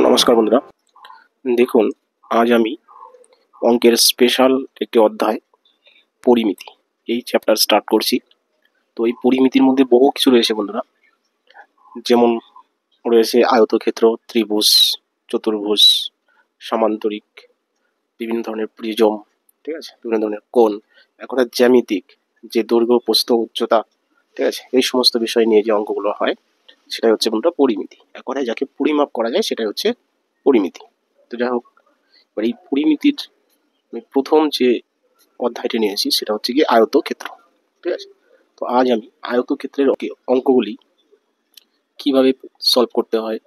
নমস্কার বন্ধুরা, দেখুন আজ আমি অঙ্কের স্পেশাল একটি অধ্যায় পরিমিতি এই চ্যাপ্টার স্টার্ট করছি। তো এই পরিমিতির মধ্যে বহু কিছু রয়েছে বন্ধুরা, যেমন রয়েছে আয়তক্ষেত্র, ত্রিভুজ, চতুর্ভুজ, সামান্তরিক, বিভিন্ন ধরনের প্রিজম, ঠিক আছে, বিভিন্ন ধরনের কোণ, এক কথায় জ্যামিতিক, যে দৈর্ঘ্য, প্রস্থ, উচ্চতা, ঠিক আছে, এই সমস্ত বিষয় নিয়ে যে অঙ্কগুলো হয় সেটাই হচ্ছে বন্ধুরা পরিমিতি। এক কথায় যাকে পরিমাপ করা যায় সেটাই হচ্ছে পরিমিতি। তো যাই হোক, এবার এই পরিমিতির আমি প্রথম যে অধ্যায়টি নিয়েছি সেটা হচ্ছে কি আয়তক্ষেত্র, ঠিক আছে। তো আজ আমি আয়তক্ষেত্রের অঙ্কগুলি কিভাবে সলভ করতে হয়,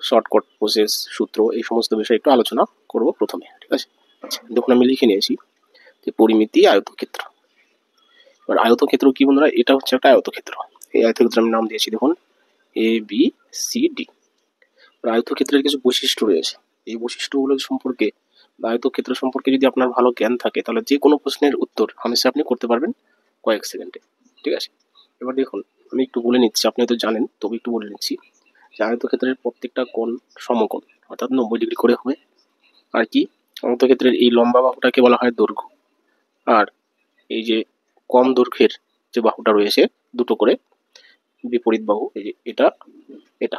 শর্টকাট প্রসেস, সূত্র, এই সমস্ত বিষয়ে একটু আলোচনা করব প্রথমে, ঠিক আছে। আচ্ছা, দেখুন আমি লিখে নিয়েছি যে পরিমিতি আয়তক্ষেত্র। এবার আয়তক্ষেত্র কি বন্ধুরা, এটা হচ্ছে একটা আয়তক্ষেত্র। এই আয়তক্ষেত্র আমি নাম দিয়েছি দেখুন এ বি সি ডি। আয়তক্ষেত্রের কিছু বৈশিষ্ট্য রয়েছে, এই বৈশিষ্ট্যগুলো সম্পর্কে বা আয়তক্ষেত্র সম্পর্কে যদি আপনার ভালো জ্ঞান থাকে তাহলে যে কোনো প্রশ্নের উত্তর হামেশা আপনি করতে পারবেন কয়েক সেকেন্ডে, ঠিক আছে। এবার দেখুন আমি একটু বলে নিচ্ছি, আপনি হয়তো জানেন তবে একটু বলে নিচ্ছি যে আয়তক্ষেত্রের প্রত্যেকটা কোণ সমকোণ, অর্থাৎ 90 ডিগ্রি করে হবে। আর কি, আয়তক্ষেত্রের এই লম্বা বাহুটাকে বলা হয় দৈর্ঘ্য, আর এই যে কম দৈর্ঘ্যের যে বাহুটা রয়েছে দুটো করে বিপরীত বাহু, এই যে এটা এটা,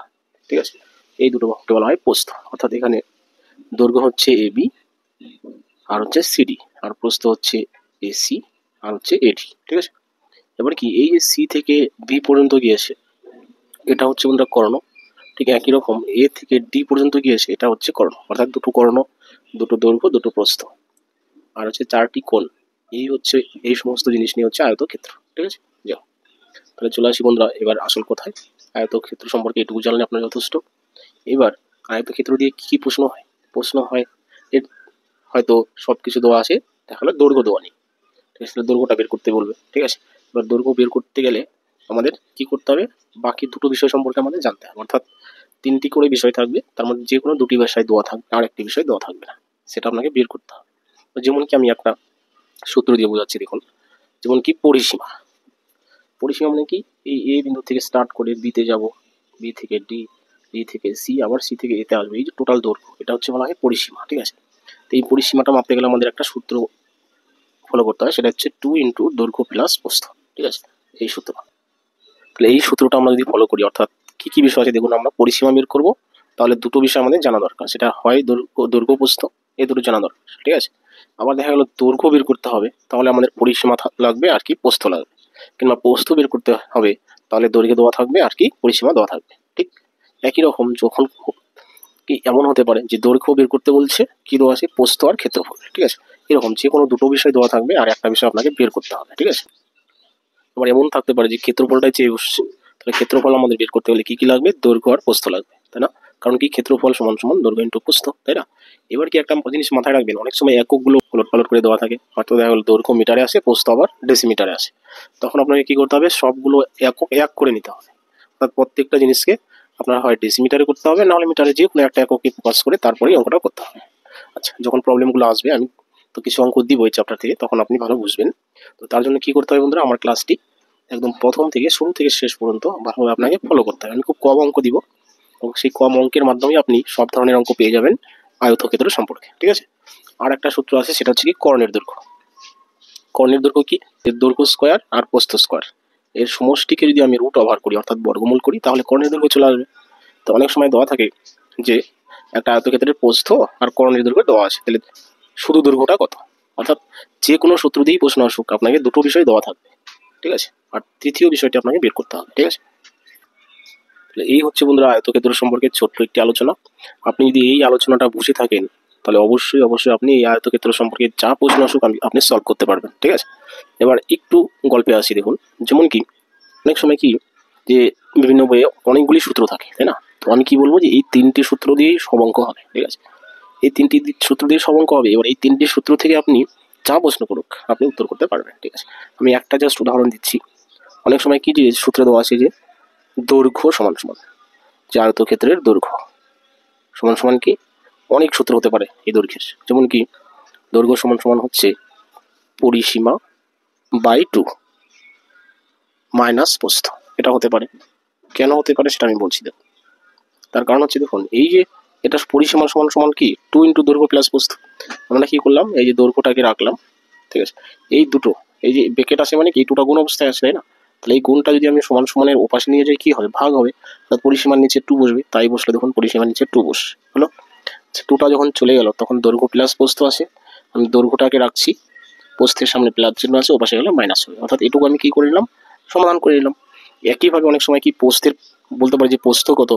ঠিক আছে, এই দুটো বাহুকে বলা হয় প্রস্থ। অর্থাৎ এখানে দৈর্ঘ্য হচ্ছে এবি আর হচ্ছে সিডি, আর প্রস্থ হচ্ছে এসি আর হচ্ছে এডি, ঠিক আছে। এবার কি এই যে সি থেকে বি পর্যন্ত গিয়েছে এটা হচ্ছে বন্ধুরা কর্ণ, ঠিক একই রকম এ থেকে ডি পর্যন্ত গিয়েছে এটা হচ্ছে কর্ণ, অর্থাৎ দুটো কর্ণ, দুটো দৈর্ঘ্য, দুটো প্রস্থ, আর হচ্ছে চারটি কোণ। এই হচ্ছে এই সমস্ত জিনিস নিয়ে হচ্ছে আয়তক্ষেত্র, ঠিক আছে। যাও তাহলে চলে আসি বন্ধুরা এবার আসল কথায়। আয়তক্ষেত্র সম্পর্কে এটুকু জানলে আপনার যথেষ্ট। এবার আয়তক্ষেত্র দিয়ে কি কি প্রশ্ন হয় এর হয়তো সবকিছু দেওয়া আছে, দেখালে দৈর্ঘ্য দেওয়া নেই, ঠিক আছে, দৈর্ঘ্যটা বের করতে বলবে, ঠিক আছে। এবার দৈর্ঘ্য বের করতে গেলে আমাদের কি করতে হবে, বাকি দুটো বিষয় সম্পর্কে আমাদের জানতে হবে, অর্থাৎ তিনটি করে বিষয় থাকবে, তার মধ্যে যে কোনো দুটি বিষয় দেওয়া থাকবে আর একটি বিষয় দেওয়া থাকবে না, সেটা আপনাকে বের করতে হবে। যেমন কি আমি একটা সূত্র দিয়ে বোঝাচ্ছি দেখুন, যেমন কি পরিসীমা। পরিসীমা মানে কি, এই এ বিন্দু থেকে স্টার্ট করে বিতে যাব, বি থেকে ডি, ডি থেকে সি, আবার সি থেকে এতে আসবে, এই যে টোটাল দৈর্ঘ্য, এটা হচ্ছে বলা হয় পরিসীমা, ঠিক আছে। তো এই পরিসীমাটা মাপতে গেলে আমাদের একটা সূত্র ফলো করতে হয়, সেটা হচ্ছে 2 ইন্টু দৈর্ঘ্য প্লাস প্রস্থ, ঠিক আছে, এই সূত্র। তাহলে এই সূত্রটা আমরা যদি ফলো করি, অর্থাৎ কি কি বিষয় আছে দেখুন, আমরা পরিসীমা বের করব, তাহলে দুটো বিষয় আমাদের জানা দরকার, সেটা হয় দৈর্ঘ্য প্রস্থ, এই দুটো জানা দরকার, ঠিক আছে। আবার দেখা গেল দৈর্ঘ্য বের করতে হবে, তাহলে আমাদের পরিসীমা লাগবে আর কি প্রস্থ লাগবে, কিংবা প্রস্থ বের করতে হবে তাহলে দৈর্ঘ্য দেওয়া থাকবে আর কি পরিসীমা দেওয়া থাকবে, ঠিক একই রকম। যখন কি এমন হতে পারে যে দৈর্ঘ্য বের করতে বলছে, কি দেওয়া আছে, প্রস্থ আর ক্ষেত্রফল, ঠিক আছে, এরকম যে কোনো দুটো বিষয় দেওয়া থাকবে আর একটা বিষয় আপনাকে বের করতে হবে, ঠিক আছে। এবার এমন থাকতে পারে যে ক্ষেত্রফলটাই চেয়ে বসছে, তাহলে ক্ষেত্রফল আমাদের বের করতে হলে কি কি লাগবে, দৈর্ঘ্য আর প্রস্থ লাগবে, তাই না, কারণ কি ক্ষেত্রফল সমান সমান দৈর্ঘ্য ইন্টু প্রস্থ, তাই না। এবার কি একটা জিনিস মাথায় রাখবেন, অনেক সময় এককগুলো উলট পালট করে দেওয়া থাকে, হয়তো দেখা গেলো দৈর্ঘ্য মিটারে আসে, প্রস্থ আবার ডেসিমিটারে আসে, তখন আপনাকে কি করতে হবে, সবগুলো একক এক করে নিতে হবে, অর্থাৎ প্রত্যেকটা জিনিসকে আপনার হয় ডেসিমিটারে করতে হবে, নাহলে মিটারে যে কোনো একটা এককে ফোকাস করে তারপরেই অঙ্কটা করতে হবে। আচ্ছা, যখন প্রবলেমগুলো আসবে, আমি তো কিছু অঙ্ক দিব এই চ্যাপ্টার থেকে, তখন আপনি ভালো বুঝবেন। তো তার জন্য কি করতে হবে বন্ধুরা, আমার ক্লাসটি একদম প্রথম থেকে শুরু থেকে শেষ পর্যন্ত ভালোভাবে আপনাকে ফলো করতে হবে। আমি খুব কম অঙ্ক দিব এবং সেই কম অঙ্কের মাধ্যমে আপনি সব ধরনের অঙ্ক পেয়ে যাবেন আয়তক্ষেত্র সম্পর্কে, ঠিক আছে। আর একটা সূত্র আছে, সেটা হচ্ছে কি কর্ণের দৈর্ঘ্য। কর্ণের দৈর্ঘ্য কি, এর দৈর্ঘ্য স্কোয়ার আর প্রস্থ স্কোয়ার, এর সমষ্টিকে যদি আমি রুট ওভার করি অর্থাৎ বর্গমূল করি, তাহলে কর্ণের দৈর্ঘ্য চলে আসবে। তো অনেক সময় দেওয়া থাকে যে একটা আয়তক্ষেত্রের প্রস্থ আর কর্ণের দৈর্ঘ্য দেওয়া আছে, তাহলে শুধু দৈর্ঘ্যটা কত, অর্থাৎ যে কোনো সূত্র দিয়েই প্রশ্ন আসুক আপনাকে দুটো বিষয় দেওয়া থাকবে, ঠিক আছে, আর তৃতীয় বিষয়টি আপনাকে বের করতে হবে, ঠিক আছে। এই হচ্ছে বন্ধুরা আয়তক্ষেত্র সম্পর্কে ছোট্ট একটি আলোচনা। আপনি যদি এই আলোচনাটা বুঝে থাকেন তাহলে অবশ্যই অবশ্যই আপনি এই আয়তক্ষেত্র সম্পর্কে যা প্রশ্ন আসুক আপনি সলভ করতে পারবেন, ঠিক আছে। এবার একটু গল্পে আসি দেখুন, যেমন কি অনেক সময় কি যে বিভিন্ন বইয়ে অনেকগুলি সূত্র থাকে, তাই না। তো আমি কি বলবো যে এই তিনটি সূত্র দিয়েই সব অঙ্ক হবে, ঠিক আছে, এই তিনটি সূত্র দিয়ে সব অঙ্ক হবে। এবার এই তিনটি সূত্র থেকে আপনি যা প্রশ্ন করুক আপনি উত্তর করতে পারবেন, ঠিক আছে। আমি একটা জাস্ট উদাহরণ দিচ্ছি। অনেক সময় কি যে সূত্র দেওয়া আছে যে দৈর্ঘ্য সমান সমান, যে আয়তক্ষেত্রের দৈর্ঘ্য সমান সমান কি, অনেক সূত্র হতে পারে এই দৈর্ঘ্যের, যেমন কি দৈর্ঘ্য সমান সমান হচ্ছে পরিসীমা বাই 2 মাইনাস প্রস্থ, এটা হতে পারে। কেন হতে পারে সেটা আমি বলছি দেখুন। তার কারণ হচ্ছে দেখুন, এই যে এটা পরিসীমা সমান সমান কি 2 ইন্টু দৈর্ঘ্য প্লাস প্রস্থ। আমরা কি করলাম, এই যে দৈর্ঘ্যটাকে রাখলাম, ঠিক আছে, এই দুটো এই যে ব্রেকেট আছে মানে কি দুটো গুণ অবস্থায় আছে, তাই না? তাহলে এই গুণটা যদি আমি সমান সমানের ওপাশে নিয়ে যাই কি হবে, ভাগ হবে, তার পরিসীমার নিচে 2 বসবে, তাই বসলে দেখুন পরিসীমার নিচে 2 বস হলো। 2টা যখন চলে গেল তখন দৈর্ঘ্য প্লাস প্রস্থ আসে, আমি দৈর্ঘ্যটাকে রাখছি, প্রস্থের সামনে প্লাস চিহ্ন আছে, ওপাশে গেলে মাইনাস হবে, অর্থাৎ এটুকু আমি কি করে নিলাম, সমাধান করে নিলাম। একইভাবে অনেক সময় কি প্রস্থের বলতে পারি যে প্রস্থ কত,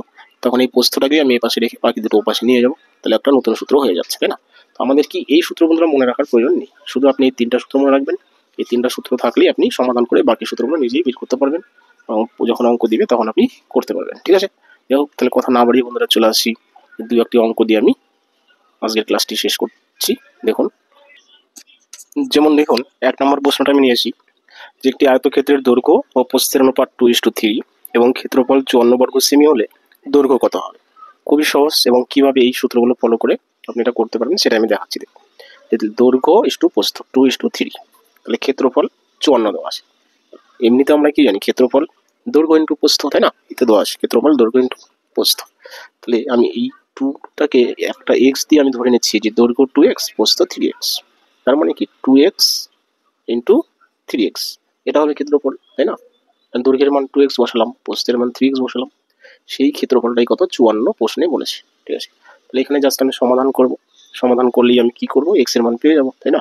তখন এই প্রস্থটাকে আমি এই পাশে রেখে বাকি দুটো ওপাশে নিয়ে যাবো, তাহলে একটা নতুন সূত্র হয়ে যাচ্ছে, তাই না? তো আমাদের কি এই সূত্র বন্ধুরা মনে রাখার প্রয়োজন নেই, শুধু আপনি এই 3টা সূত্র মনে রাখবেন। এই 3টা সূত্র থাকলেই আপনি সমাধান করে বাকি সূত্রগুলো নিজেই বের করতে পারবেন, এবং যখন অঙ্ক দিবে তখন আপনি করতে পারবেন, ঠিক আছে? যাই হোক, তাহলে কথা না বাড়িয়ে বন্ধুরা চলে আসি 2-1টি অঙ্ক দিয়ে আমি আজকের ক্লাসটি শেষ করছি। দেখুন, যেমন দেখুন 1 নম্বর প্রশ্নটা আমি নিয়েছি যে একটি আয়তক্ষেত্রের দৈর্ঘ্য ও প্রস্থের অনুপাত 2:3 এবং ক্ষেত্রফল 54 বর্গ সেমি হলে দৈর্ঘ্য কত হবে। খুবই সহজ, এবং কিভাবে এই সূত্রগুলো ফলো করে আপনি এটা করতে পারবেন সেটা আমি দেখাচ্ছি। দেখুন, দৈর্ঘ্য ইস্টু প্রস্থ 2:3, তাহলে ক্ষেত্রফল 54 দেওয়া আছে। এমনিতে আমরা কি জানি, ক্ষেত্রফল দৈর্ঘ্য ইন্টু প্রস্থ, তাই না? এতে দেওয়া আছে ক্ষেত্রফল দৈর্ঘ্য ইন্টু প্রস্থ। তাহলে আমি এই 2টাকে একটা এক্স দিয়ে আমি ধরে নিচ্ছি যে দৈর্ঘ্য 2x, প্রস্থ 3x, তার মানে কি 2x ইন্টু 3x, এটা হলো ক্ষেত্রফল, তাই না? দৈর্ঘ্যের মান 2x বসালাম, প্রস্থের মান 3x বসালাম, সেই ক্ষেত্রফলটাই কত 54 প্রশ্নে বলেছে, ঠিক আছে? তাহলে এখানে জাস্ট আমি সমাধান করব, সমাধান করলেই আমি কি করব, x এর মান পেয়ে যাবো, তাই না?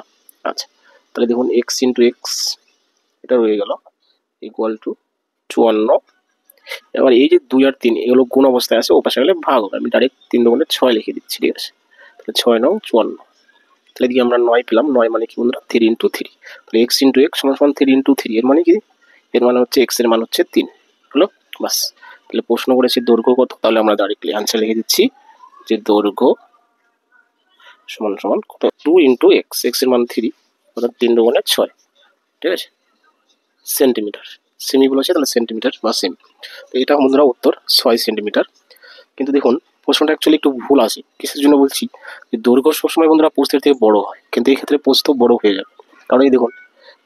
আচ্ছা, তাহলে দেখুন x ইন্টু এক্স এটা রয়ে গেল ইকুয়াল টু 54। এবার এই যে 2 আর 3 এগুলো গুণ অবস্থায় আছে, ও পাশে গেলে ভাগ হবে, আমি ডাইরেক্ট 3 দুগুণে 6 লিখে দিচ্ছি, ঠিক আছে? তাহলে 6 9 54, তাহলে এদিকে আমরা 9 পেলাম, 9 মানে কি বন্ধুরা 3 ইন্টু 3, তাহলে x ইন্টু এক্স সমান সমান 3 ইন্টু 3, এর মানে কি, এর মানে হচ্ছে x এর মান হচ্ছে 3 হলো, বাস। তাহলে প্রশ্ন করেছি দৈর্ঘ্য কত, তাহলে আমরা ডাইরেক্টলি আনসার লিখে দিচ্ছি যে দৈর্ঘ্য সমান সমান কত 2 ইন্টু এক্স, এক্স এর মান 3, অর্থাৎ 3 দুগুণে 6, ঠিক আছে? সেন্টিমিটার, সেমি বলেছে তাহলে সেন্টিমিটার বা সেমি, তো এটা বন্ধুরা উত্তর 6 সেন্টিমিটার। কিন্তু দেখুন প্রশ্নটা অ্যাকচুয়ালি একটু ভুল আছে, কিসের জন্য বলছি, যে দৈর্ঘ্য সবসময় বন্ধুরা প্রস্থের থেকে বড় হয়, কিন্তু এই ক্ষেত্রে প্রস্থ বড় হয়ে যাবে, কারণ এই দেখুন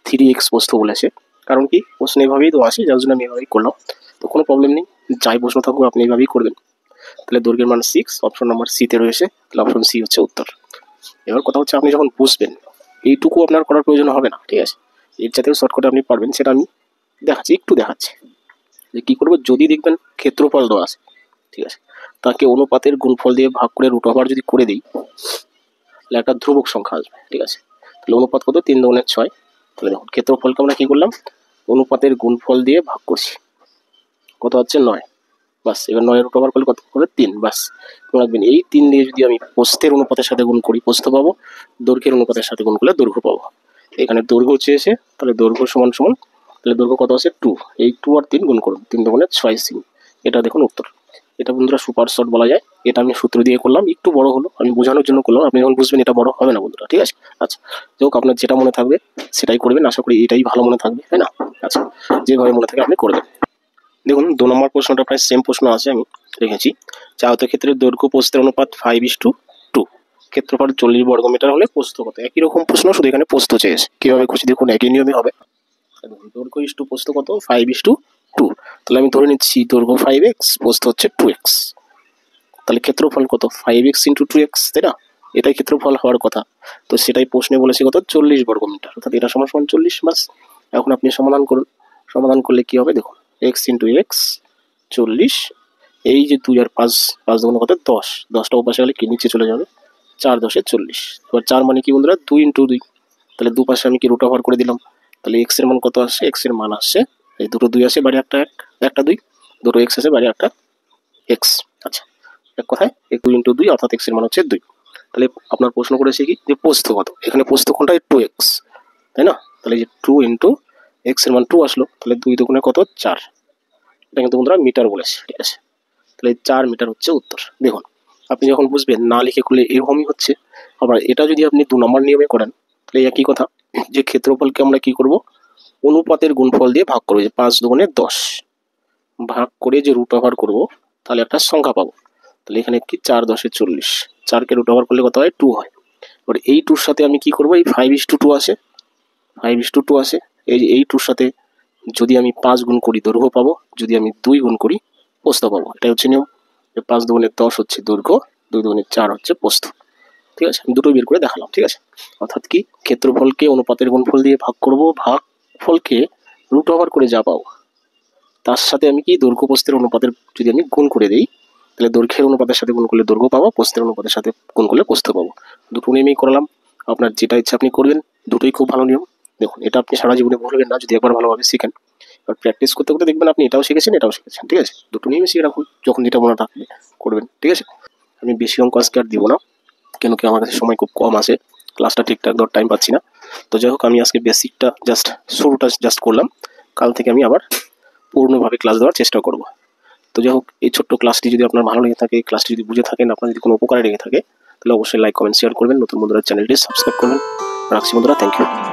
3x প্রস্থ বলেছে, কারণ কি প্রশ্ন এভাবেই তো আসে, যার জন্য আমি এভাবেই করলাম, তো কোনো প্রবলেম নেই, যাই প্রশ্ন থাকুক আপনি এইভাবেই করবেন। তাহলে দৈর্ঘ্যের মান 6, অপশন নাম্বার সিতে রয়েছে, তাহলে অপশন সি হচ্ছে উত্তর। এবার কথা হচ্ছে আপনি যখন বুঝবেন এইটুকু আপনার করার প্রয়োজন হবে না, ঠিক আছে? এর যাতেও শর্টকাটে আপনি পারবেন সেটা আমি একটু দেখাচ্ছি যে কী করবো। যদি দেখবেন ক্ষেত্রফল দেওয়া আছে, ঠিক আছে, তাকে অনুপাতের গুণফল দিয়ে ভাগ করে রুট ওভার যদি করে দিই, তাহলে একটা ধ্রুবক সংখ্যা আসবে, ঠিক আছে? তাহলে অনুপাত কত 3 দুগুণে 6, তাহলে দেখুন ক্ষেত্রফলকে আমরা কি করলাম, অনুপাতের গুণফল দিয়ে ভাগ করছি, কত হচ্ছে 9, বাস। এবার 9 রুট ওভার করলে কত হবে 3, বাস। মনে রাখবেন এই 3 দিয়ে যদি আমি প্রস্থের অনুপাতের সাথে গুণ করি প্রস্থ পাবো, দৈর্ঘ্যের অনুপাতের সাথে গুণ করলে দৈর্ঘ্য পাবো। এখানে দৈর্ঘ্য চেয়েছে, তাহলে দৈর্ঘ্য সমান সমান, তাহলে দৈর্ঘ্য কত আছে 2, এই 2 আর 3 গুণ করুন, 3 দুগুণে 6 সেমি, এটা দেখুন উত্তর। এটা বন্ধুরা সুপার শর্ট বলা যায়, এটা আমি সূত্র দিয়ে করলাম, একটু বড় হলো, আমি বোঝানোর জন্য করলাম, আপনি যখন বুঝবেন এটা বড় হবে না বন্ধুরা, ঠিক আছে? আচ্ছা, যাই হোক, আপনার যেটা মনে থাকবে সেটাই করবেন, আশা করি এটাই ভালো মনে থাকবে, তাই না? আচ্ছা, যেভাবে মনে থাকে আপনি করবেন। দেখুন 2 নম্বর প্রশ্নটা প্রায় সেম প্রশ্ন আছে, আমি রেখেছি যে আয়তক্ষেত্রের দৈর্ঘ্য প্রস্থের অনুপাত 5:2, ক্ষেত্রফল 40 বর্গমিটার হলে প্রস্থ কত। একই রকম প্রশ্ন, শুধু এখানে প্রস্থ চেয়েছে, কিভাবে খুশি দেখুন একই নিয়মে হবে। দৈর্ঘ্য ইস্টু প্রস্থ কত 5:2, তাহলে আমি ধরে নিচ্ছি দৈর্ঘ্য 5x, প্রস্থ হচ্ছে 2x, তাহলে ক্ষেত্রফল কত 5x ইন্টু 2x, তাই না? এটাই ক্ষেত্রফল হওয়ার কথা, তো সেটাই প্রশ্নে বলেছে কত 40 বর্গমিটার, অর্থাৎ এটা সমান সমান 40, বাস। এখন আপনি সমাধান করুন, সমাধান করলে কি হবে দেখুন, x ইন্টু এক্স 40, এই যে 2 আর 5, 5 দুগুণ কত 10, 10টা ওপাশে গেলে কি নিচে চলে যাবে, 4 10 40, এবার 4 মানে কি বন্ধুরা 2 ইন্টু 2, তাহলে দুপাশে আমি কি রুট ওভার করে দিলাম, তাহলে এক্স এর মান কত আসছে, এক্স এর মান আসছে এই দুটো 2 আসে বাড়ি একটা 1, একটা 2, দুটো এক্স আছে বাড়ি একটা এক্স। আচ্ছা, এক কথায় 2 ইন্টু 2 অর্থাৎ এক্স এর মান হচ্ছে 2। তাহলে আপনার প্রশ্ন করেছে কি যে প্রস্থ কত, এখানে প্রস্থ কোনটা 2x, তাই না? তাহলে যে 2 ইন্টু এক্স এর মান 2 আসলো, তাহলে 2 দুগুণে কত 4, এটা কিন্তু বন্ধুরা মিটার বলেছে, ঠিক আছে? তাহলে 4 মিটার হচ্ছে উত্তর। দেখুন আপনি যখন বুঝবেন না লিখে করলে এরকমই হচ্ছে। আবার এটা যদি আপনি 2 নম্বর নিয়মে করেন, তাহলে একই কথা, যে ক্ষেত্রফলকে আমরা কি করব, অনুপাতের গুণফল দিয়ে ভাগ করবো, যে 5 দুগুণে 10, ভাগ করে যে রুট ওভার করবো, তাহলে একটা সংখ্যা পাবো। তাহলে এখানে কি 4 10 40, 4কে রুট ওভার করলে কত হয় 2 হয়। এবার এই 2 সাথে আমি কি করবো, এই 5:2 আছে, 5:2 আছে, এই যে এই 2 সাথে যদি আমি 5 গুণ করি দৈর্ঘ্য পাবো, যদি আমি 2 গুণ করি প্রস্থ পাবো, এটাই হচ্ছে নিয়ম। 5 দুগুণে 10 হচ্ছে দৈর্ঘ্য, 2 দুগুণে 4 হচ্ছে প্রস্থ। ঠিক আছে, আমি দুটোই বের করে দেখালাম। ঠিক আছে, অর্থাৎ কি ক্ষেত্রফলকে অনুপাতের গুণফল দিয়ে ভাগ করব, ভাগফলকে রুট ওভার করে যা পাবো তার সাথে আমি কি দৈর্ঘ্য প্রস্থের অনুপাতের যদি আমি গুণ করে দিই, তাহলে দৈর্ঘ্যের অনুপাতের সাথে গুণ করলে দৈর্ঘ্য পাবো, প্রস্থের অনুপাতের সাথে গুণ করলে প্রস্থ পাবো। দুটো নিয়মেই করলাম, আপনার যেটা ইচ্ছা আপনি করবেন, দুটোই খুব ভালো নিয়ম। দেখুন, এটা আপনি সারা জীবনে ভুলবেন না যদি একবার ভালোভাবে শিখেন। এবার প্র্যাকটিস করতে করতে দেখবেন আপনি এটাও শিখেছেন, এটাও শিখেছেন। ঠিক আছে, দুটো নিয়মই শিখে রাখুন, যখন যেটা মনে থাকবে করবেন। ঠিক আছে, আমি বেশি অঙ্ক আজকে আর দিব না, কেন কি আমার কাছে সময় খুব কম আছে, ক্লাসটা ঠিকঠাক ধর টাইম পাচ্ছি না। তো যাই হোক, আমি আজকে বেসিকটা জাস্ট শুরুটা জাস্ট করলাম, কাল থেকে আমি আবার পূর্ণভাবে ক্লাস দেওয়ার চেষ্টা করব। তো যাই হোক, এই ছোট্ট ক্লাসটি যদি আপনার ভালো লেগে থাকে, ক্লাসটি যদি বুঝে থাকেন, আপনার যদি কোনো উপকারে লেগে থাকে, তাহলে অবশ্যই লাইক কমেন্ট শেয়ার করবেন। নতুন বন্ধুরা চ্যানেলটি সাবস্ক্রাইব করবেন। রাখছি বন্ধুরা, থ্যাংক ইউ।